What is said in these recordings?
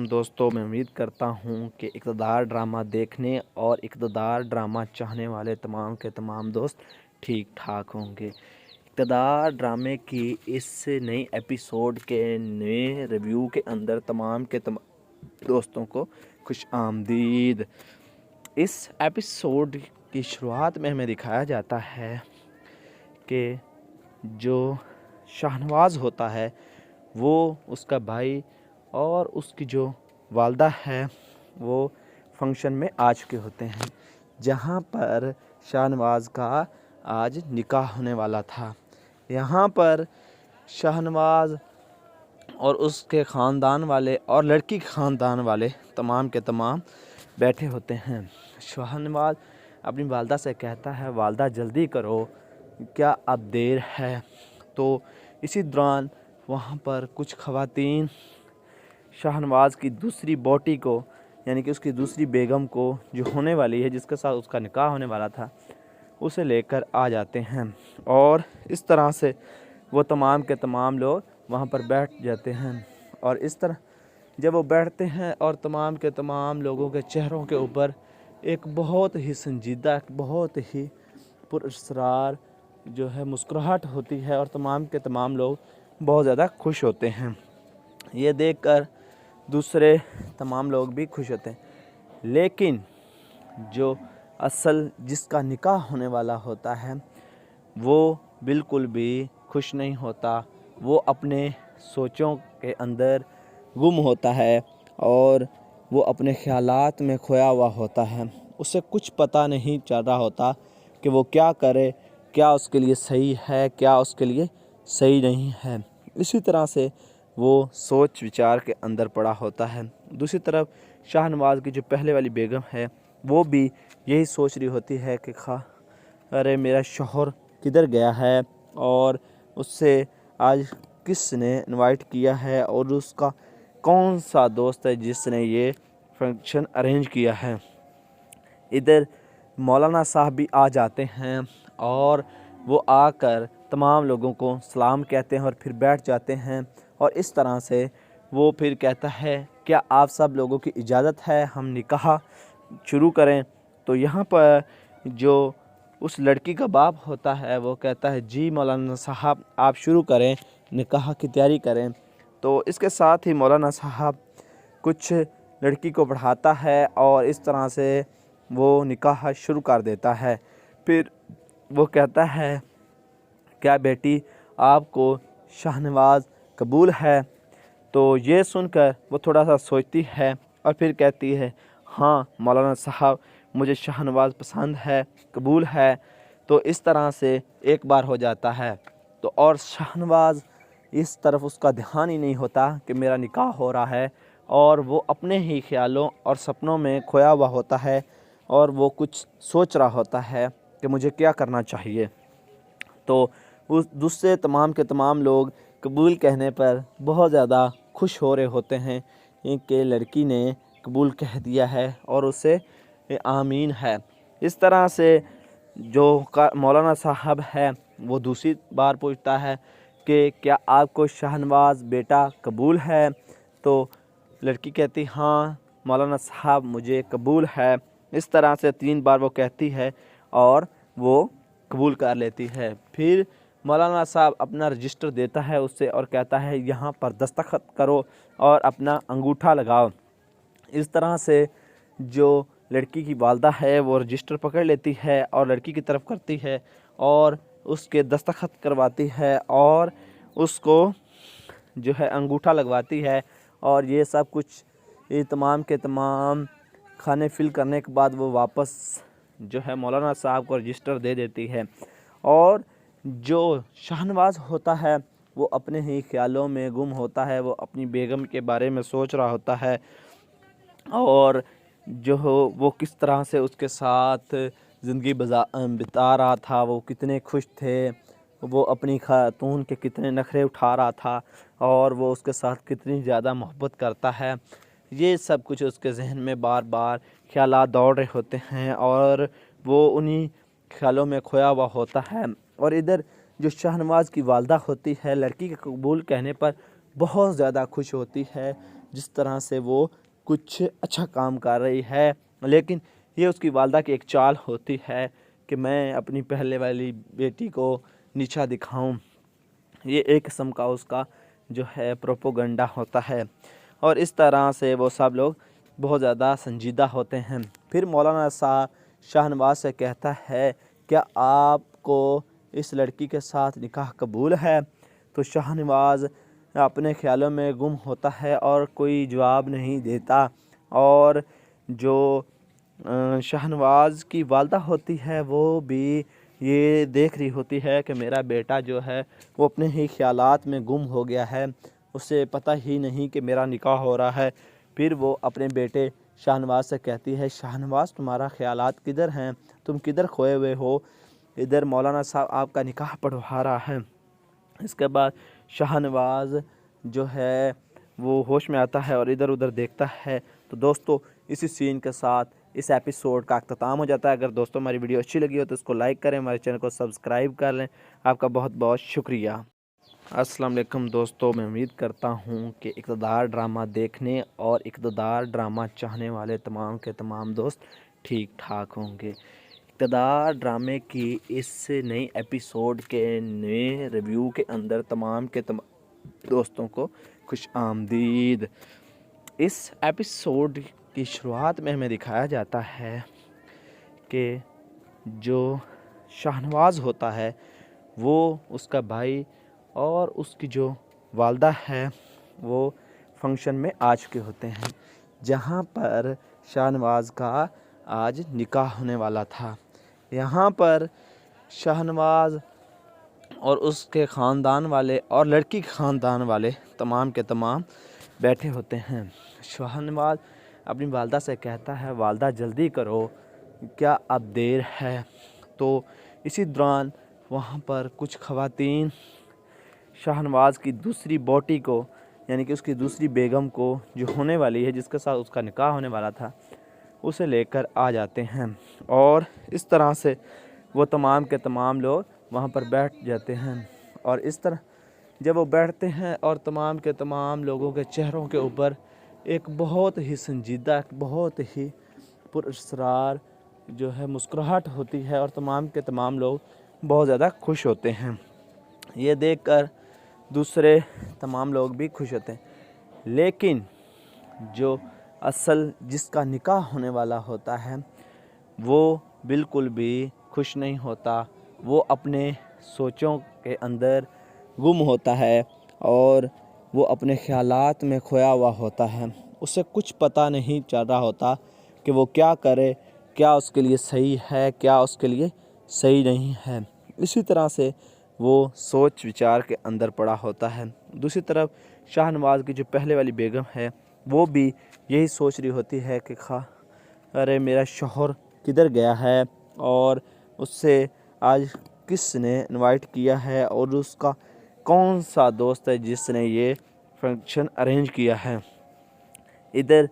दोस्तों, मैं उम्मीद करता हूँ कि इक़्तिदार ड्रामा देखने और इक़्तिदार ड्रामा चाहने वाले तमाम के तमाम दोस्त ठीक ठाक होंगे। इक़्तिदार ड्रामे की इस नई एपिसोड के नए रिव्यू के अंदर तमाम के तमाम दोस्तों को खुश आमदीद। इस एपिसोड की शुरुआत में हमें दिखाया जाता है कि जो शाहनवाज़ होता है वो उसका भाई और उसकी जो वालदा है वो फंक्शन में आ चुके होते हैं, जहाँ पर शाहनवाज़ का आज निकाह होने वाला था। यहाँ पर शाहनवाज़ और उसके ख़ानदान वाले और लड़की के ख़ानदान वाले तमाम के तमाम बैठे होते हैं। शाहनवाज़ अपनी वालदा से कहता है, वालदा जल्दी करो, क्या अब देर है। तो इसी दौरान वहाँ पर कुछ ख़वातीन शाहनवाज़ की दूसरी बोटी को, यानी कि उसकी दूसरी बेगम को जो होने वाली है, जिसके साथ उसका निकाह होने वाला था, उसे लेकर आ जाते हैं। और इस तरह से वो तमाम के तमाम लोग वहाँ पर बैठ जाते हैं। और इस तरह जब वो बैठते हैं और तमाम के तमाम लोगों के चेहरों के ऊपर एक बहुत ही संजीदा, बहुत ही पुरअसरार जो है मुस्कुराहट होती है और तमाम के तमाम लोग बहुत ज़्यादा खुश होते हैं। ये देखकर दूसरे तमाम लोग भी खुश होते हैं, लेकिन जो असल जिसका निकाह होने वाला होता है वो बिल्कुल भी खुश नहीं होता। वो अपने सोचों के अंदर गुम होता है और वो अपने ख़यालात में खोया हुआ होता है। उसे कुछ पता नहीं चल रहा होता कि वो क्या करे, क्या उसके लिए सही है, क्या उसके लिए सही नहीं है। इसी तरह से वो सोच विचार के अंदर पड़ा होता है। दूसरी तरफ शाहनवाज़ की जो पहले वाली बेगम है वो भी यही सोच रही होती है कि अरे मेरा शौहर किधर गया है और उससे आज किसने इनवाइट किया है और उसका कौन सा दोस्त है जिसने ये फंक्शन अरेंज किया है। इधर मौलाना साहब भी आ जाते हैं और वो आकर तमाम लोगों को सलाम कहते हैं और फिर बैठ जाते हैं। और इस तरह से वो फिर कहता है, क्या आप सब लोगों की इजाज़त है हम निकाह शुरू करें। तो यहाँ पर जो उस लड़की का बाप होता है वो कहता है, जी मौलाना साहब आप शुरू करें, निकाह की तैयारी करें। तो इसके साथ ही मौलाना साहब कुछ लड़की को बढ़ाता है और इस तरह से वो निकाह शुरू कर देता है। फिर वो कहता है, क्या बेटी आपको शाहनवाज़ कबूल है। तो ये सुनकर वो थोड़ा सा सोचती है और फिर कहती है, हाँ मौलाना साहब मुझे शाहनवाज़ पसंद है, कबूल है। तो इस तरह से एक बार हो जाता है। तो और शाहनवाज़ इस तरफ उसका ध्यान ही नहीं होता कि मेरा निकाह हो रहा है और वो अपने ही ख्यालों और सपनों में खोया हुआ होता है और वो कुछ सोच रहा होता है कि मुझे क्या करना चाहिए। तो उस दूसरे तमाम के तमाम लोग कबूल कहने पर बहुत ज़्यादा खुश हो रहे होते हैं कि लड़की ने कबूल कह दिया है और उसे आमीन है। इस तरह से जो मौलाना साहब है वो दूसरी बार पूछता है कि क्या आपको शाहनवाज़ बेटा कबूल है। तो लड़की कहती, हाँ मौलाना साहब मुझे कबूल है। इस तरह से 3 बार वो कहती है और वो कबूल कर लेती है। फिर मौलाना साहब अपना रजिस्टर देता है उससे और कहता है, यहाँ पर दस्तखत करो और अपना अंगूठा लगाओ। इस तरह से जो लड़की की वालदा है वो रजिस्टर पकड़ लेती है और लड़की की तरफ करती है और उसके दस्तखत करवाती है और उसको जो है अंगूठा लगवाती है। और ये सब कुछ ये तमाम के तमाम खाने फिल करने के बाद वो वापस जो है मौलाना साहब को रजिस्टर दे देती है। और जो शाहनवाज़ होता है वो अपने ही ख्यालों में गुम होता है, वो अपनी बेगम के बारे में सोच रहा होता है और जो हो वो किस तरह से उसके साथ ज़िंदगी बिता रहा था, वो कितने खुश थे, वो अपनी खातून के कितने नखरे उठा रहा था और वो उसके साथ कितनी ज़्यादा मोहब्बत करता है। ये सब कुछ उसके जहन में बार बार ख्यालात दौड़ रहे होते हैं और वो उन्हीं ख्यालों में खोया हुआ होता है। और इधर जो शाहनवाज़ की वालदा होती है लड़की के कबूल कहने पर बहुत ज़्यादा खुश होती है जिस तरह से वो कुछ अच्छा काम कर रही है, लेकिन ये उसकी वालदा की एक चाल होती है कि मैं अपनी पहले वाली बेटी को नीचा दिखाऊं। ये एक किस्म का उसका जो है प्रोपोगंडा होता है, और इस तरह से वो सब लोग बहुत ज़्यादा संजीदा होते हैं। फिर मौलाना साहब शाहनवाज से कहता है, क्या आपको इस लड़की के साथ निकाह कबूल है? तो शाहनवाज अपने ख्यालों में गुम होता है और कोई जवाब नहीं देता। और जो शाहनवाज की वालदा होती है वो भी ये देख रही होती है कि मेरा बेटा जो है वो अपने ही ख्यालात में गुम हो गया है, उसे पता ही नहीं कि मेरा निकाह हो रहा है। फिर वो अपने बेटे शाहनवाज से कहती है, शाहनवाज तुम्हारा ख्यालात किधर हैं, तुम किधर खोए हुए हो? इधर मौलाना साहब आपका निकाह पढ़वा रहा है। इसके बाद शाहनवाज जो है वो होश में आता है और इधर उधर देखता है। तो दोस्तों इसी सीन के साथ इस एपिसोड का अख्ताम हो जाता है। अगर दोस्तों हमारी वीडियो अच्छी लगी हो तो इसको लाइक करें, हमारे चैनल को सब्सक्राइब कर लें। आपका बहुत बहुत शुक्रिया। अस्सलाम वालेकुम दोस्तों, मैं उम्मीद करता हूँ कि इक़्तिदार ड्रामा देखने और इक़्तिदार ड्रामा चाहने वाले तमाम के तमाम दोस्त ठीक ठाक होंगे। इक़्तिदार ड्रामे की इस नई एपिसोड के नए रिव्यू के अंदर तमाम के तमाम दोस्तों को खुश आमदीद। इस एपिसोड की शुरुआत में हमें दिखाया जाता है कि जो शाहनवाज होता है वो उसका भाई और उसकी जो वालदा है वो फंक्शन में आ चुके होते हैं, जहाँ पर शाहनवाज का आज निकाह होने वाला था। यहाँ पर शाहनवाज और उसके ख़ानदान वाले और लड़की के ख़ानदान वाले तमाम के तमाम बैठे होते हैं। शाहनवाज अपनी वालदा से कहता है, वालदा जल्दी करो, क्या अब देर है? तो इसी दौरान वहाँ पर कुछ ख़वातीन शाहनवाज की दूसरी बोटी को, यानी कि उसकी दूसरी बेगम को जो होने वाली है, जिसके साथ उसका निकाह होने वाला था, उसे लेकर आ जाते हैं। और इस तरह से वो तमाम के तमाम लोग वहाँ पर बैठ जाते हैं। और इस तरह जब वो बैठते हैं और तमाम के तमाम लोगों के चेहरों के ऊपर एक बहुत ही संजीदा, बहुत ही पुरअसरार जो है मुस्कुराहट होती है, और तमाम के तमाम लोग बहुत ज़्यादा खुश होते हैं। ये देखकर दूसरे तमाम लोग भी खुश होते हैं। लेकिन जो असल जिसका निकाह होने वाला होता है वो बिल्कुल भी खुश नहीं होता। वो अपने सोचों के अंदर गुम होता है और वो अपने ख़यालात में खोया हुआ होता है। उसे कुछ पता नहीं चल रहा होता कि वो क्या करे, क्या उसके लिए सही है, क्या उसके लिए सही नहीं है। इसी तरह से वो सोच विचार के अंदर पड़ा होता है। दूसरी तरफ शाहनवाज की जो पहले वाली बेगम है वो भी यही सोच रही होती है कि अरे मेरा शौहर किधर गया है, और उससे आज किसने इनवाइट किया है, और उसका कौन सा दोस्त है जिसने ये फंक्शन अरेंज किया है। इधर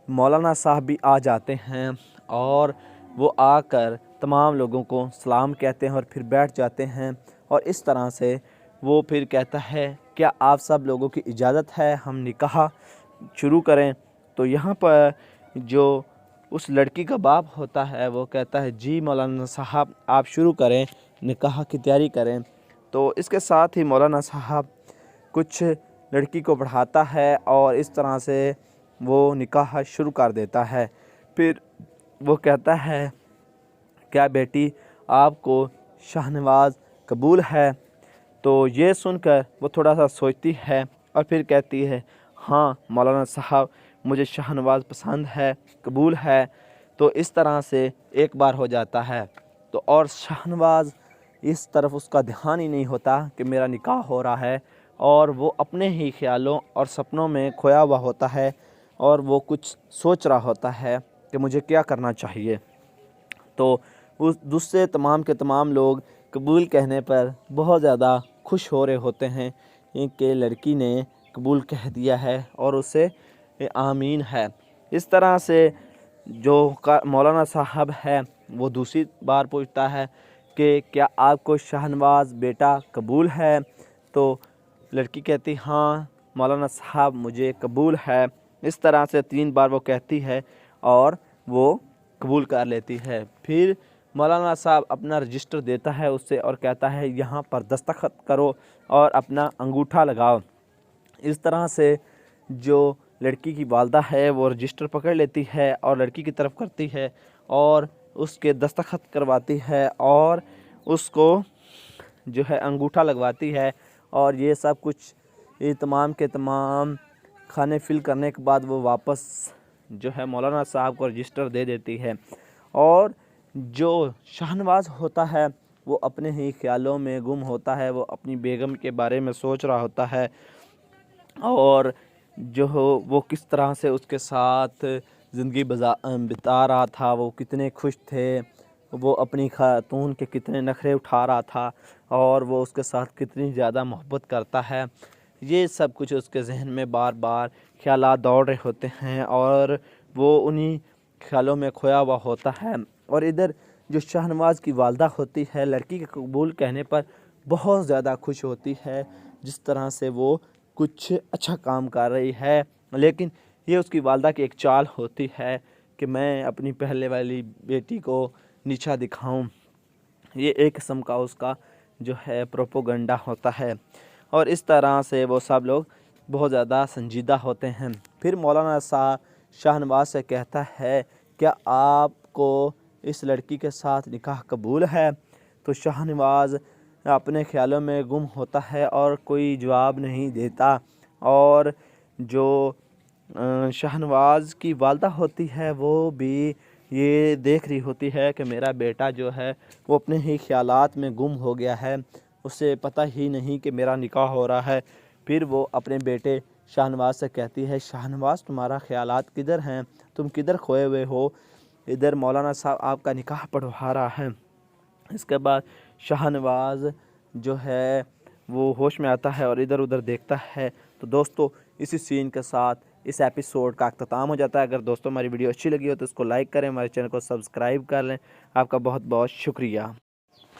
मौलाना साहब भी आ जाते हैं और वो आकर तमाम लोगों को सलाम कहते हैं और फिर बैठ जाते हैं। और इस तरह से वो फिर कहता है, क्या आप सब लोगों की इजाज़त है हम निकाह शुरू करें? तो यहाँ पर जो उस लड़की का बाप होता है वो कहता है, जी मौलाना साहब आप शुरू करें, निकाह की तैयारी करें। तो इसके साथ ही मौलाना साहब कुछ लड़की को पढ़ाता है और इस तरह से वो निकाह शुरू कर देता है। फिर वो कहता है, क्या बेटी आपको शाहनवाज कबूल है? तो ये सुनकर वो थोड़ा सा सोचती है और फिर कहती है, हाँ मौलाना साहब मुझे शाहनवाज पसंद है, कबूल है। तो इस तरह से एक बार हो जाता है। तो और शाहनवाज इस तरफ उसका ध्यान ही नहीं होता कि मेरा निकाह हो रहा है, और वो अपने ही ख्यालों और सपनों में खोया हुआ होता है और वो कुछ सोच रहा होता है कि मुझे क्या करना चाहिए। तो उस दूसरे तमाम के तमाम लोग कबूल कहने पर बहुत ज़्यादा खुश हो रहे होते हैं कि लड़की ने कबूल कह दिया है और उसे आमीन है। इस तरह से जो मौलाना साहब है वो दूसरी बार पूछता है कि क्या आपको शाहनवाज बेटा कबूल है? तो लड़की कहती, हाँ मौलाना साहब मुझे कबूल है। इस तरह से 3 बार वो कहती है और वो कबूल कर लेती है। फिर मौलाना साहब अपना रजिस्टर देता है उससे और कहता है यहाँ पर दस्तखत करो और अपना अंगूठा लगाओ। इस तरह से जो लड़की की वालदा है वो रजिस्टर पकड़ लेती है और लड़की की तरफ करती है और उसके दस्तखत करवाती है और उसको जो है अंगूठा लगवाती है। और ये सब कुछ ये तमाम के तमाम खाने फिल करने के बाद वो वापस जो है मौलाना साहब को रजिस्टर दे देती है। और जो शाहनवाज़ होता है वो अपने ही ख्यालों में गुम होता है, वो अपनी बेगम के बारे में सोच रहा होता है और जो हो वो किस तरह से उसके साथ ज़िंदगी बिता रहा था, वो कितने खुश थे, वो अपनी खातून के कितने नखरे उठा रहा था और वो उसके साथ कितनी ज़्यादा मोहब्बत करता है। ये सब कुछ उसके जहन में बार बार ख्यालात दौड़ रहे होते हैं और वो उन्हीं ख्यालों में खोया हुआ होता है। और इधर जो शाहनवाज़ की वालदा होती है लड़की के कबूल कहने पर बहुत ज़्यादा खुश होती है, जिस तरह से वो कुछ अच्छा काम कर रही है। लेकिन ये उसकी वालदा की एक चाल होती है कि मैं अपनी पहले वाली बेटी को नीचा दिखाऊं। ये एक किस्म का उसका जो है प्रोपोगंडा होता है और इस तरह से वो सब लोग बहुत ज़्यादा संजीदा होते हैं। फिर मौलाना साहब शाहनवाज़ से कहता है क्या आपको इस लड़की के साथ निकाह कबूल है? तो शाहनवाज़ अपने ख्यालों में गुम होता है और कोई जवाब नहीं देता। और जो शाहनवाज़ की वालदा होती है वो भी ये देख रही होती है कि मेरा बेटा जो है वो अपने ही ख्यालात में गुम हो गया है, उसे पता ही नहीं कि मेरा निकाह हो रहा है। फिर वो अपने बेटे शाहनवाज़ से कहती है शाहनवाज़ तुम्हारा ख्यालात किधर हैं, तुम किधर खोए हुए हो? इधर मौलाना साहब आपका निकाह पढ़वा रहा है। इसके बाद शाहनवाज़ जो है वो होश में आता है और इधर उधर देखता है। तो दोस्तों इसी सीन के साथ इस एपिसोड का अख्ताम हो जाता है। अगर दोस्तों हमारी वीडियो अच्छी लगी हो तो इसको लाइक करें, हमारे चैनल को सब्सक्राइब कर लें। आपका बहुत बहुत शुक्रिया।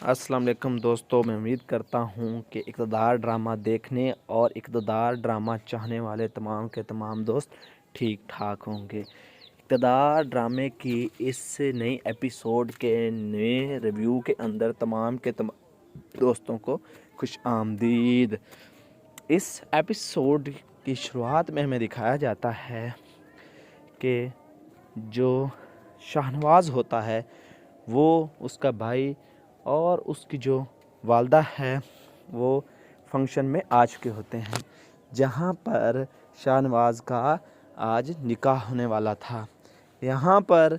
अस्सलाम वालेकुम दोस्तों, मैं उम्मीद करता हूँ कि इक़्तिदार ड्रामा देखने और इक़्तिदार ड्रामा चाहने वाले तमाम के तमाम दोस्त ठीक ठाक होंगे। इक़्तिदार ड्रामे की इस नई एपिसोड के नए रिव्यू के अंदर तमाम के तमाम दोस्तों को खुश आमदीद। इस एपिसोड की शुरुआत में हमें दिखाया जाता है कि जो शाहनवाज़ होता है वो उसका भाई और उसकी जो वालदा है वो फंक्शन में आ चुके होते हैं, जहाँ पर शाहनवाज़ का आज निकाह होने वाला था। यहाँ पर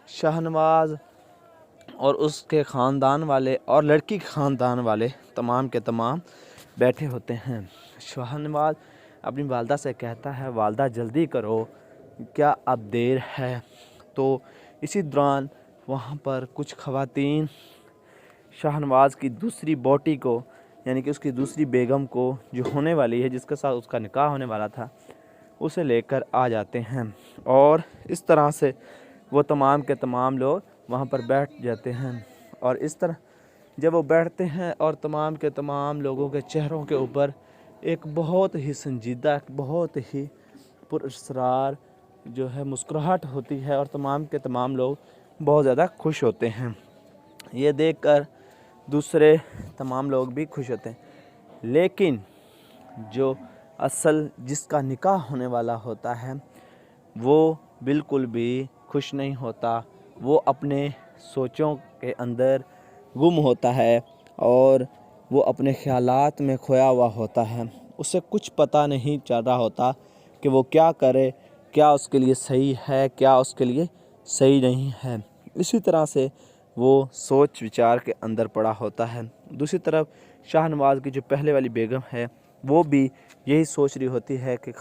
शाहनवाज़ और उसके ख़ानदान वाले और लड़की के ख़ानदान वाले तमाम के तमाम बैठे होते हैं। शाहनवाज़ अपनी वालदा से कहता है वालदा जल्दी करो, क्या अब देर है? तो इसी दौरान वहाँ पर कुछ ख़वातीन शाहनवाज़ की दूसरी बोटी को, यानी कि उसकी दूसरी बेगम को जो होने वाली है, जिसके साथ उसका निकाह होने वाला था, उसे लेकर आ जाते हैं। और इस तरह से वो तमाम के तमाम लोग वहाँ पर बैठ जाते हैं। और इस तरह जब वो बैठते हैं और तमाम के तमाम लोगों के चेहरों के ऊपर एक बहुत ही संजीदा, बहुत ही पुरअसरार जो है मुस्कुराहट होती है और तमाम के तमाम लोग बहुत ज़्यादा खुश होते हैं। ये देखकर दूसरे तमाम लोग भी खुश होते हैं। लेकिन जो असल जिसका निकाह होने वाला होता है वो बिल्कुल भी खुश नहीं होता। वो अपने सोचों के अंदर गुम होता है और वो अपने ख़यालात में खोया हुआ होता है। उसे कुछ पता नहीं चल रहा होता कि वो क्या करे, क्या उसके लिए सही है, क्या उसके लिए सही नहीं है। इसी तरह से वो सोच विचार के अंदर पड़ा होता है। दूसरी तरफ शाहनवाज़ की जो पहले वाली बेगम है वो भी यही सोच रही होती है कि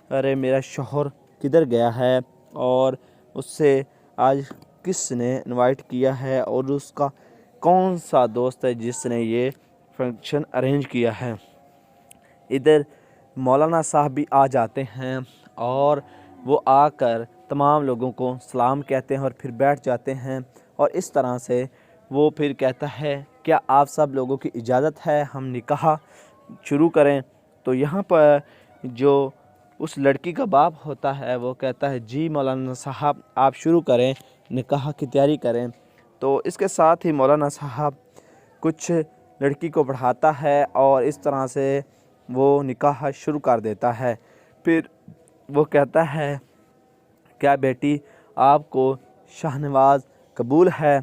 अरे मेरा शौहर किधर गया है और उससे आज किसने इनवाइट किया है और उसका कौन सा दोस्त है जिसने ये फंक्शन अरेंज किया है। इधर मौलाना साहब भी आ जाते हैं और वो आकर तमाम लोगों को सलाम कहते हैं और फिर बैठ जाते हैं। और इस तरह से वो फिर कहता है क्या आप सब लोगों की इजाज़त है हम निकाह शुरू करें? तो यहाँ पर जो उस लड़की का बाप होता है वो कहता है जी मौलाना साहब आप शुरू करें, निकाह की तैयारी करें। तो इसके साथ ही मौलाना साहब कुछ लड़की को पढ़ाता है और इस तरह से वो निकाह शुरू कर देता है। फिर वो कहता है क्या बेटी आपको शाहनवाज़ कबूल है?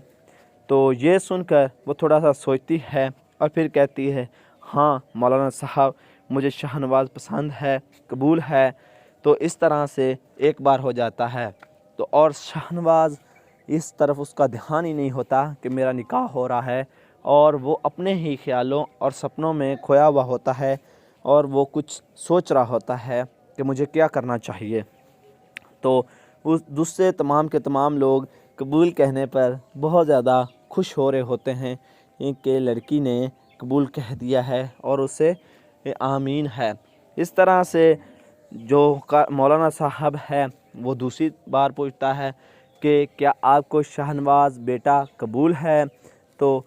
तो ये सुनकर वो थोड़ा सा सोचती है और फिर कहती है हाँ मौलाना साहब मुझे शाहनवाज़ पसंद है, कबूल है। तो इस तरह से एक बार हो जाता है। तो और शाहनवाज़ इस तरफ उसका ध्यान ही नहीं होता कि मेरा निकाह हो रहा है, और वो अपने ही ख्यालों और सपनों में खोया हुआ होता है और वो कुछ सोच रहा होता है कि मुझे क्या करना चाहिए। तो उस दूसरे तमाम के तमाम लोग कबूल कहने पर बहुत ज़्यादा खुश हो रहे होते हैं कि लड़की ने कबूल कह दिया है और उसे आमीन है। इस तरह से जो मौलाना साहब है वो दूसरी बार पूछता है कि क्या आपको शाहनवाज़ बेटा कबूल है? तो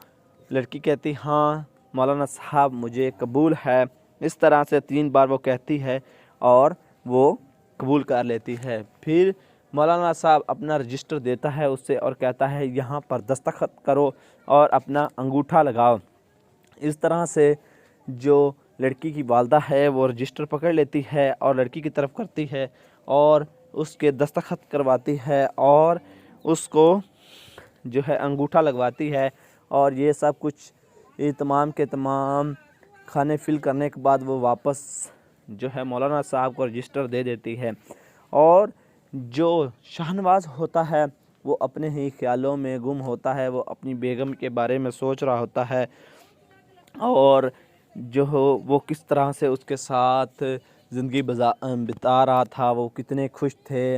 लड़की कहती हाँ मौलाना साहब मुझे कबूल है। इस तरह से 3 बार वो कहती है और वो कबूल कर लेती है। फिर मौलाना साहब अपना रजिस्टर देता है उससे और कहता है यहाँ पर दस्तखत करो और अपना अंगूठा लगाओ। इस तरह से जो लड़की की वालदा है वो रजिस्टर पकड़ लेती है और लड़की की तरफ करती है और उसके दस्तखत करवाती है और उसको जो है अंगूठा लगवाती है। और ये सब कुछ ये तमाम के तमाम खाने फिल करने के बाद वो वापस जो है मौलाना साहब को रजिस्टर दे देती है। और जो शाहनवाज़ होता है वो अपने ही ख्यालों में गुम होता है, वो अपनी बेगम के बारे में सोच रहा होता है और जो वो किस तरह से उसके साथ ज़िंदगी बिता रहा था, वो कितने खुश थे,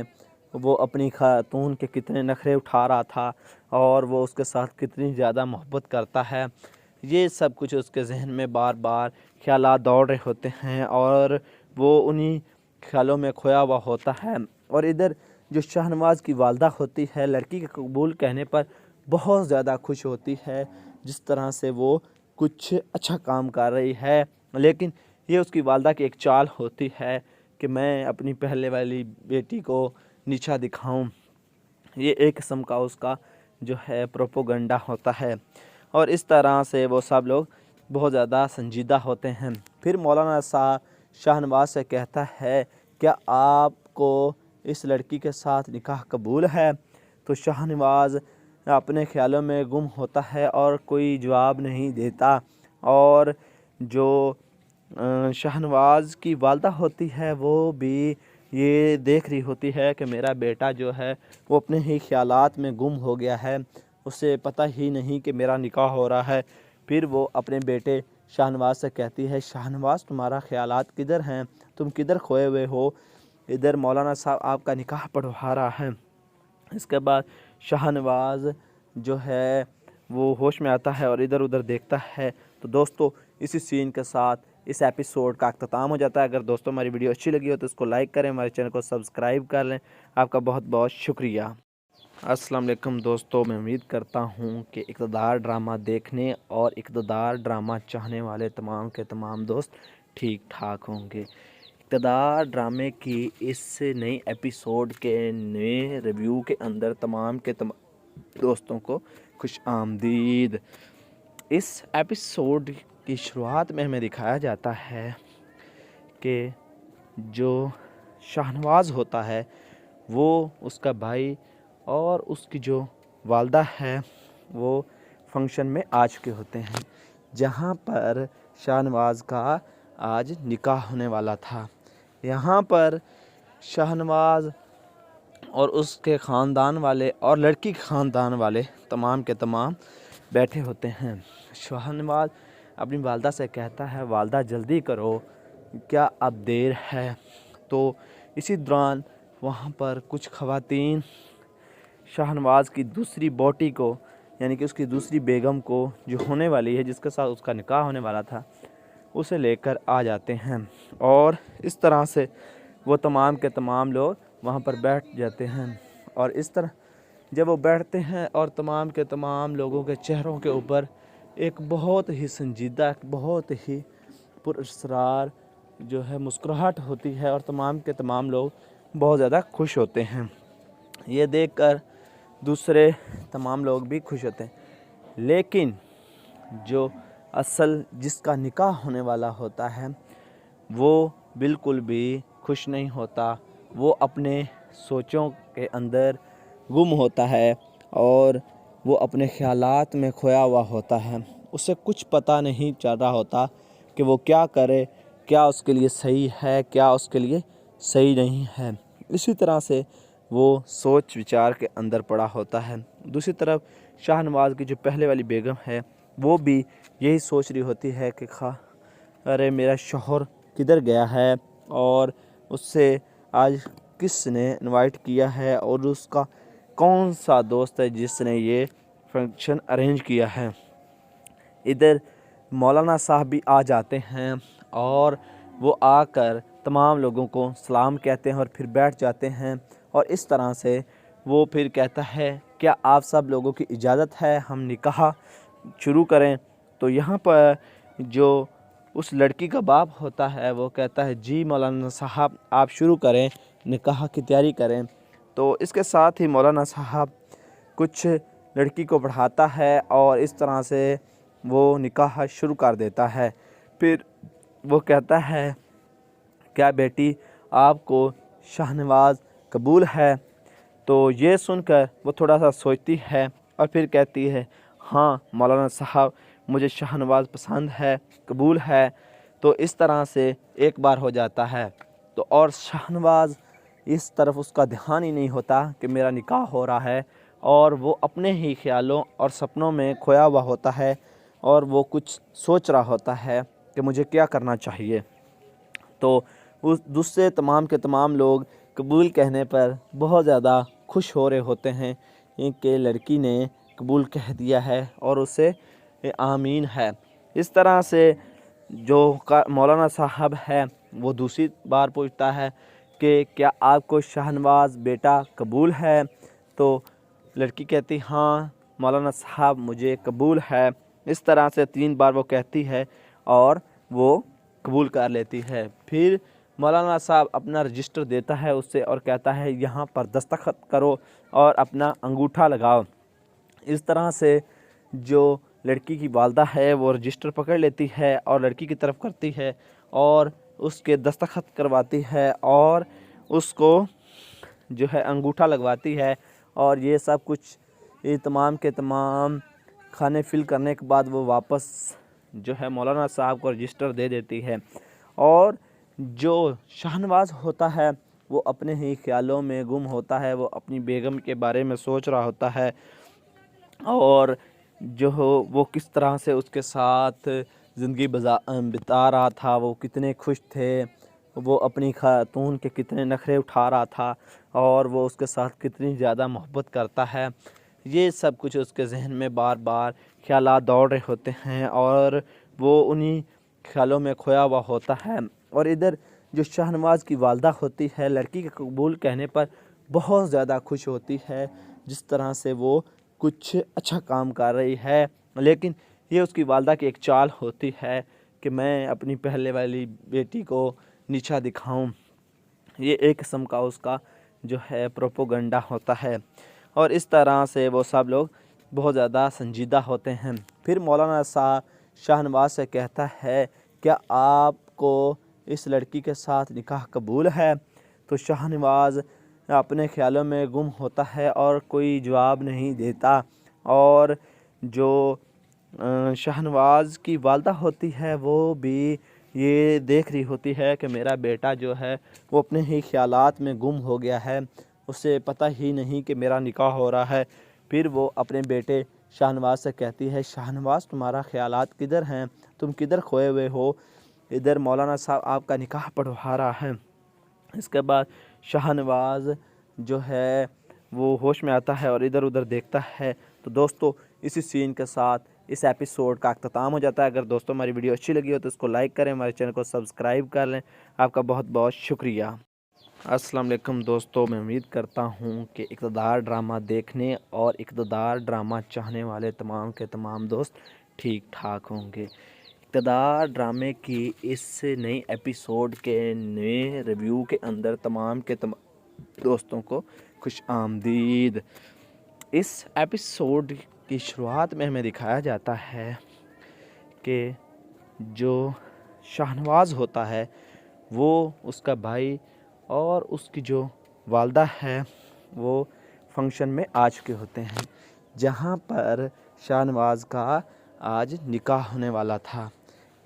वो अपनी खातून के कितने नखरे उठा रहा था और वो उसके साथ कितनी ज़्यादा मोहब्बत करता है। ये सब कुछ उसके जहन में बार बार ख्यालात दौड़ रहे होते हैं और वो उन्हीं ख्यालों में खोया हुआ होता है। और इधर जो शाहनवाज़ की वालदा होती है लड़की के कबूल कहने पर बहुत ज़्यादा खुश होती है, जिस तरह से वो कुछ अच्छा काम कर रही है। लेकिन ये उसकी वालदा की एक चाल होती है कि मैं अपनी पहले वाली बेटी को नीचा दिखाऊं। ये एक किस्म का उसका जो है प्रोपोगंडा होता है और इस तरह से वो सब लोग बहुत ज़्यादा संजीदा होते हैं। फिर मौलाना साहब शाहनवाज़ से कहता है क्या आपको इस लड़की के साथ निकाह कबूल है? तो शाहनवाज़ अपने ख्यालों में गुम होता है और कोई जवाब नहीं देता। और जो शाहनवाज़ की वालदा होती है वो भी ये देख रही होती है कि मेरा बेटा जो है वो अपने ही ख्यालात में गुम हो गया है, उसे पता ही नहीं कि मेरा निकाह हो रहा है। फिर वो अपने बेटे शाहनवाज़ से कहती है शाहनवाज़ तुम्हारा ख्यालात किधर हैं, तुम किधर खोए हुए हो? इधर मौलाना साहब आपका निकाह पढ़वा रहा है। इसके बाद शाहनवाज़ जो है वो होश में आता है और इधर उधर देखता है। तो दोस्तों इसी सीन के साथ इस एपिसोड का अख्ताम हो जाता है। अगर दोस्तों हमारी वीडियो अच्छी लगी हो तो इसको लाइक करें, हमारे चैनल को सब्सक्राइब कर लें। आपका बहुत बहुत शुक्रिया। अस्सलाम वालेकुम दोस्तों, मैं उम्मीद करता हूँ कि इक़्तिदार ड्रामा देखने और इक़्तिदार ड्रामा चाहने वाले तमाम के तमाम दोस्त ठीक ठाक होंगे। इक़्तिदार ड्रामे की इस नई एपिसोड के नए रिव्यू के अंदर तमाम के तमाम दोस्तों को खुश आमदीद। इस एपिसोड की शुरुआत में हमें दिखाया जाता है कि जो शाहनवाज़ होता है वो उसका भाई और उसकी जो वालदा है वो फंक्शन में आ चुके होते हैं, जहाँ पर शाहनवाज़ का आज निकाह होने वाला था। यहाँ पर शाहनवाज़ और उसके ख़ानदान वाले और लड़की के ख़ानदान वाले तमाम के तमाम बैठे होते हैं। शाहनवाज़ अपनी वालदा से कहता है वालदा जल्दी करो, क्या अब देर है? तो इसी दौरान वहाँ पर कुछ ख़वातीन शाहनवाज़ की दूसरी बोटी को, यानी कि उसकी दूसरी बेगम को जो होने वाली है, जिसके साथ उसका निकाह होने वाला था, उसे लेकर आ जाते हैं। और इस तरह से वो तमाम के तमाम लोग वहाँ पर बैठ जाते हैं। और इस तरह जब वो बैठते हैं और तमाम के तमाम लोगों के चेहरों के ऊपर एक बहुत ही संजीदा, बहुत ही पुरअसरार जो है मुस्कुराहट होती है और तमाम के तमाम लोग बहुत ज़्यादा खुश होते हैं। ये देखकर दूसरे तमाम लोग भी खुश होते हैं। लेकिन जो असल जिसका निकाह होने वाला होता है वो बिल्कुल भी खुश नहीं होता। वो अपने सोचों के अंदर गुम होता है और वो अपने ख़यालात में खोया हुआ होता है। उसे कुछ पता नहीं चल रहा होता कि वो क्या करे, क्या उसके लिए सही है, क्या उसके लिए सही नहीं है। इसी तरह से वो सोच विचार के अंदर पड़ा होता है। दूसरी तरफ शाहनवाज़ की जो पहले वाली बेगम है वो भी यही सोच रही होती है कि अरे मेरा शौहर किधर गया है और उससे आज किसने इनवाइट किया है और उसका कौन सा दोस्त है जिसने ये फंक्शन अरेंज किया है। इधर मौलाना साहब भी आ जाते हैं और वो आकर तमाम लोगों को सलाम कहते हैं और फिर बैठ जाते हैं। और इस तरह से वो फिर कहता है क्या आप सब लोगों की इजाज़त है हम निकाह शुरू करें। तो यहाँ पर जो उस लड़की का बाप होता है वो कहता है जी मौलाना साहब आप शुरू करें, निकाह की तैयारी करें। तो इसके साथ ही मौलाना साहब कुछ लड़की को पढ़ाता है और इस तरह से वो निकाह शुरू कर देता है। फिर वो कहता है क्या बेटी आपको शाहनवाज़ कबूल है। तो ये सुनकर वो थोड़ा सा सोचती है और फिर कहती है हाँ मौलाना साहब मुझे शाहनवाज़ पसंद है, कबूल है। तो इस तरह से एक बार हो जाता है। तो और शाहनवाज़ इस तरफ उसका ध्यान ही नहीं होता कि मेरा निकाह हो रहा है और वो अपने ही ख्यालों और सपनों में खोया हुआ होता है और वो कुछ सोच रहा होता है कि मुझे क्या करना चाहिए। तो उस दूसरे तमाम के तमाम लोग कबूल कहने पर बहुत ज़्यादा खुश हो रहे होते हैं कि लड़की ने कबूल कह दिया है और उसे आमीन है। इस तरह से जो मौलाना साहब है वो दूसरी बार पूछता है कि क्या आपको शाहनवाज़ बेटा कबूल है। तो लड़की कहती हाँ मौलाना साहब मुझे कबूल है। इस तरह से 3 बार वो कहती है और वो कबूल कर लेती है। फिर मौलाना साहब अपना रजिस्टर देता है उससे और कहता है यहाँ पर दस्तखत करो और अपना अंगूठा लगाओ। इस तरह से जो लड़की की वालदा है वो रजिस्टर पकड़ लेती है और लड़की की तरफ करती है और उसके दस्तखत करवाती है और उसको जो है अंगूठा लगवाती है। और ये सब कुछ ये तमाम के तमाम खाने फिल करने के बाद वो वापस जो है मौलाना साहब को रजिस्टर दे देती है। और जो शाहनवाज़ होता है वो अपने ही ख्यालों में गुम होता है। वो अपनी बेगम के बारे में सोच रहा होता है और जो हो वो किस तरह से उसके साथ ज़िंदगी बिता रहा था, वो कितने खुश थे, वो अपनी खातून के कितने नखरे उठा रहा था और वो उसके साथ कितनी ज़्यादा मोहब्बत करता है। ये सब कुछ उसके ज़हन में बार बार ख्यालात दौड़ रहे होते हैं और वो उन्हीं ख्यालों में खोया हुआ होता है। और इधर जो शाहनवाज़ की वालदा होती है लड़की के कबूल कहने पर बहुत ज़्यादा खुश होती है, जिस तरह से वो कुछ अच्छा काम कर रही है। लेकिन ये उसकी वालदा की एक चाल होती है कि मैं अपनी पहले वाली बेटी को नीचा दिखाऊं। ये एक किस्म का उसका जो है प्रोपोगंडा होता है और इस तरह से वो सब लोग बहुत ज़्यादा संजीदा होते हैं। फिर मौलाना साहब शाहनवाज़ से कहता है क्या आपको इस लड़की के साथ निकाह कबूल है। तो शाहनवाज़ अपने ख्यालों में गुम होता है और कोई जवाब नहीं देता। और जो शाहनवाज़ की वालदा होती है वो भी ये देख रही होती है कि मेरा बेटा जो है वो अपने ही ख्यालात में गुम हो गया है, उसे पता ही नहीं कि मेरा निकाह हो रहा है। फिर वो अपने बेटे शाहनवाज़ से कहती है शाहनवाज़ तुम्हारा ख्यालात किधर हैं, तुम किधर खोए हुए हो। इधर मौलाना साहब आपका निकाह पढ़वा रहा है। इसके बाद शाहनवाज़ जो है वो होश में आता है और इधर उधर देखता है। तो दोस्तों इसी सीन के साथ इस एपिसोड का अख्ताम हो जाता है। अगर दोस्तों हमारी वीडियो अच्छी लगी हो तो इसको लाइक करें, हमारे चैनल को सब्सक्राइब कर लें। आपका बहुत बहुत शुक्रिया। अस्सलाम वालेकुम दोस्तों, मैं उम्मीद करता हूँ कि इक़्तिदार ड्रामा देखने और इक़्तिदार ड्रामा चाहने वाले तमाम के तमाम दोस्त ठीक ठाक होंगे। इक़्तिदार ड्रामे की इस नई एपिसोड के नए रिव्यू के अंदर तमाम के तमाम दोस्तों को खुश आमदीद। इस एपिसोड की शुरुआत में हमें दिखाया जाता है कि जो शाहनवाज़ होता है वो उसका भाई और उसकी जो वालदा है वो फंक्शन में आ चुके होते हैं, जहाँ पर शाहनवाज़ का आज निकाह होने वाला था।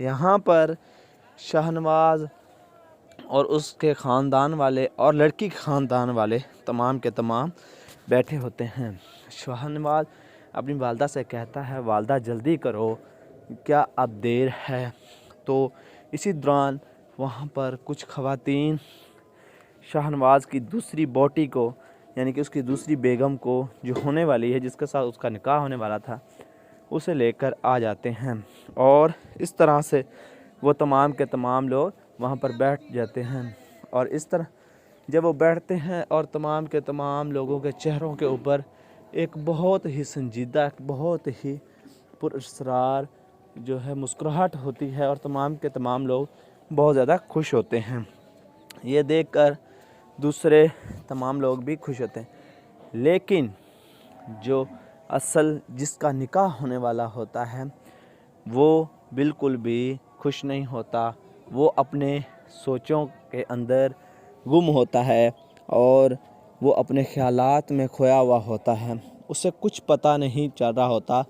यहाँ पर शाहनवाज़ और उसके ख़ानदान वाले और लड़की के ख़ानदान वाले तमाम के तमाम बैठे होते हैं। शाहनवाज़ अपनी वालदा से कहता है, वालदा जल्दी करो, क्या अब देर है। तो इसी दौरान वहाँ पर कुछ ख़वातीन शाहनवाज़ की दूसरी बोटी को, यानी कि उसकी दूसरी बेगम को जो होने वाली है, जिसके साथ उसका निकाह होने वाला था, उसे लेकर आ जाते हैं। और इस तरह से वो तमाम के तमाम लोग वहाँ पर बैठ जाते हैं। और इस तरह जब वो बैठते हैं और तमाम के तमाम लोगों के चेहरों के ऊपर एक बहुत ही संजीदा, बहुत ही पुरअसरार जो है मुस्कुराहट होती है, और तमाम के तमाम लोग बहुत ज़्यादा खुश होते हैं। ये देखकर दूसरे तमाम लोग भी खुश होते हैं, लेकिन जो असल जिसका निकाह होने वाला होता है वो बिल्कुल भी खुश नहीं होता। वो अपने सोचों के अंदर गुम होता है और वो अपने ख़यालात में खोया हुआ होता है। उसे कुछ पता नहीं चल रहा होता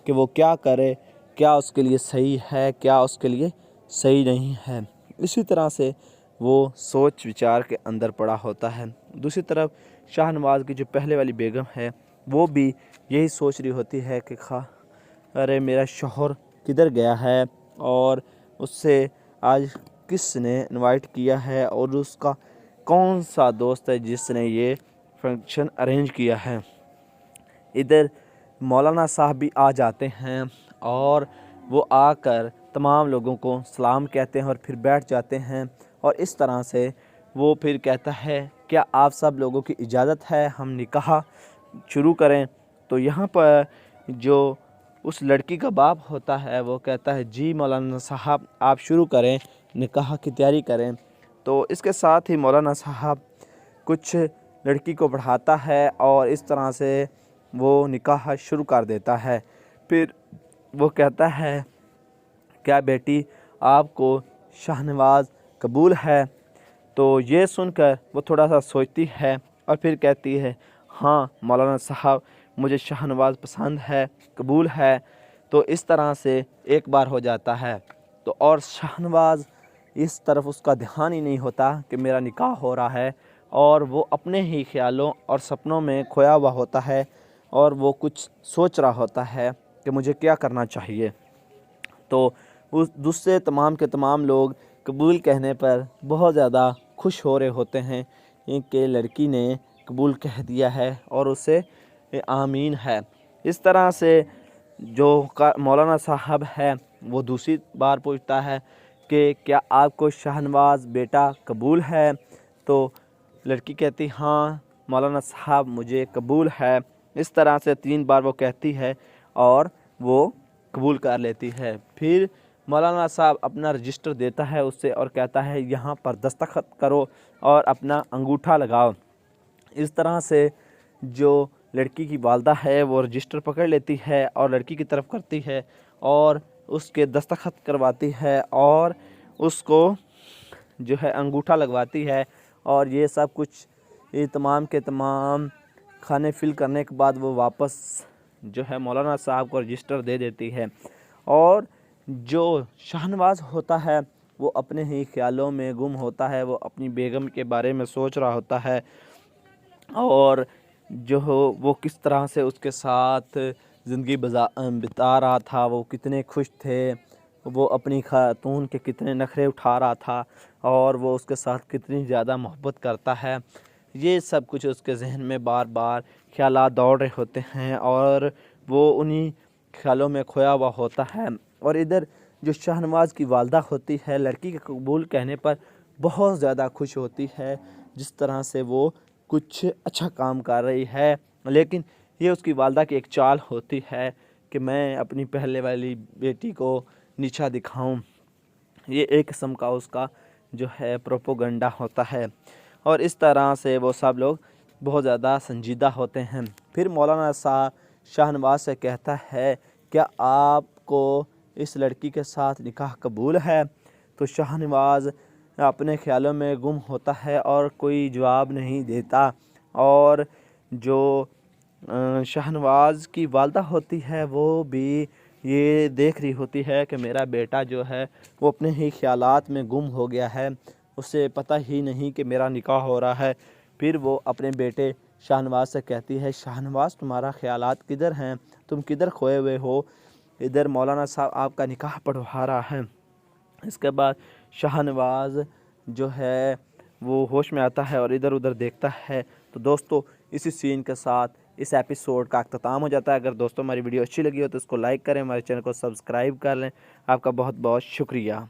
कि वो क्या करे, क्या उसके लिए सही है, क्या उसके लिए सही नहीं है। इसी तरह से वो सोच विचार के अंदर पड़ा होता है। दूसरी तरफ शाहनवाज़ की जो पहले वाली बेगम है वो भी यही सोच रही होती है कि अरे मेरा शौहर किधर गया है, और उससे आज किसने इनवाइट किया है, और उसका कौन सा दोस्त है जिसने ये फंक्शन अरेंज किया है। इधर मौलाना साहब भी आ जाते हैं और वो आकर तमाम लोगों को सलाम कहते हैं और फिर बैठ जाते हैं। और इस तरह से वो फिर कहता है, क्या आप सब लोगों की इजाज़त है हम निकाह शुरू करें। तो यहाँ पर जो उस लड़की का बाप होता है वो कहता है, जी मौलाना साहब आप शुरू करें, निकाह की तैयारी करें। तो इसके साथ ही मौलाना साहब कुछ लड़की को बढ़ाता है और इस तरह से वो निकाह शुरू कर देता है। फिर वो कहता है, क्या बेटी आपको शाहनवाज़ कबूल है। तो ये सुनकर वो थोड़ा सा सोचती है और फिर कहती है, हाँ मौलाना साहब मुझे शाहनवाज़ पसंद है, कबूल है। तो इस तरह से एक बार हो जाता है। तो और शाहनवाज़ इस तरफ उसका ध्यान ही नहीं होता कि मेरा निकाह हो रहा है, और वो अपने ही ख्यालों और सपनों में खोया हुआ होता है और वो कुछ सोच रहा होता है कि मुझे क्या करना चाहिए। तो उस दूसरे तमाम के तमाम लोग कबूल कहने पर बहुत ज़्यादा खुश हो रहे होते हैं कि लड़की ने कबूल कह दिया है और उसे आमीन है। इस तरह से जो मौलाना साहब है वो दूसरी बार पूछता है कि क्या आपको शाहनवाज़ बेटा कबूल है। तो लड़की कहती, हाँ मौलाना साहब मुझे कबूल है। इस तरह से 3 बार वो कहती है और वो कबूल कर लेती है। फिर मौलाना साहब अपना रजिस्टर देता है उससे और कहता है, यहाँ पर दस्तखत करो और अपना अंगूठा लगाओ। इस तरह से जो लड़की की वालदा है वो रजिस्टर पकड़ लेती है और लड़की की तरफ करती है और उसके दस्तखत करवाती है और उसको जो है अंगूठा लगवाती है। और ये सब कुछ ये तमाम के तमाम खाने फिल करने के बाद वो वापस जो है मौलाना साहब को रजिस्टर दे देती है। और जो शाहनवाज़ होता है वो अपने ही ख्यालों में गुम होता है, वो अपनी बेगम के बारे में सोच रहा होता है और जो वो किस तरह से उसके साथ ज़िंदगी बिता रहा था, वो कितने खुश थे, वो अपनी खातून के कितने नखरे उठा रहा था और वो उसके साथ कितनी ज़्यादा मोहब्बत करता है। ये सब कुछ उसके जहन में बार बार ख्यालात दौड़ रहे होते हैं और वो उन्हीं ख्यालों में खोया हुआ होता है। और इधर जो शाहनवाज़ की वालदा होती है लड़की के कबूल कहने पर बहुत ज़्यादा खुश होती है, जिस तरह से वो कुछ अच्छा काम कर रही है। लेकिन ये उसकी वालदा की एक चाल होती है कि मैं अपनी पहले वाली बेटी को नीचा दिखाऊं। ये एक किस्म का उसका जो है प्रोपोगंडा होता है और इस तरह से वो सब लोग बहुत ज़्यादा संजीदा होते हैं। फिर मौलाना साहब शाहनवाज से कहता है, क्या आपको इस लड़की के साथ निकाह कबूल है? तो शाहनवाज अपने ख्यालों में गुम होता है और कोई जवाब नहीं देता। और जो शाहनवाज की वालदा होती है वो भी ये देख रही होती है कि मेरा बेटा जो है वो अपने ही ख्यालात में गुम हो गया है, उसे पता ही नहीं कि मेरा निकाह हो रहा है। फिर वो अपने बेटे शाहनवाज से कहती है, शाहनवाज तुम्हारा ख्यालात किधर हैं, तुम किधर खोए हुए हो? इधर मौलाना साहब आपका निकाह पढ़वा रहा है। इसके बाद शाहनवाज जो है वो होश में आता है और इधर उधर देखता है। तो दोस्तों इसी सीन के साथ इस एपिसोड का अख्ताम हो जाता है। अगर दोस्तों हमारी वीडियो अच्छी लगी हो तो इसको लाइक करें, हमारे चैनल को सब्सक्राइब कर लें। आपका बहुत बहुत शुक्रिया।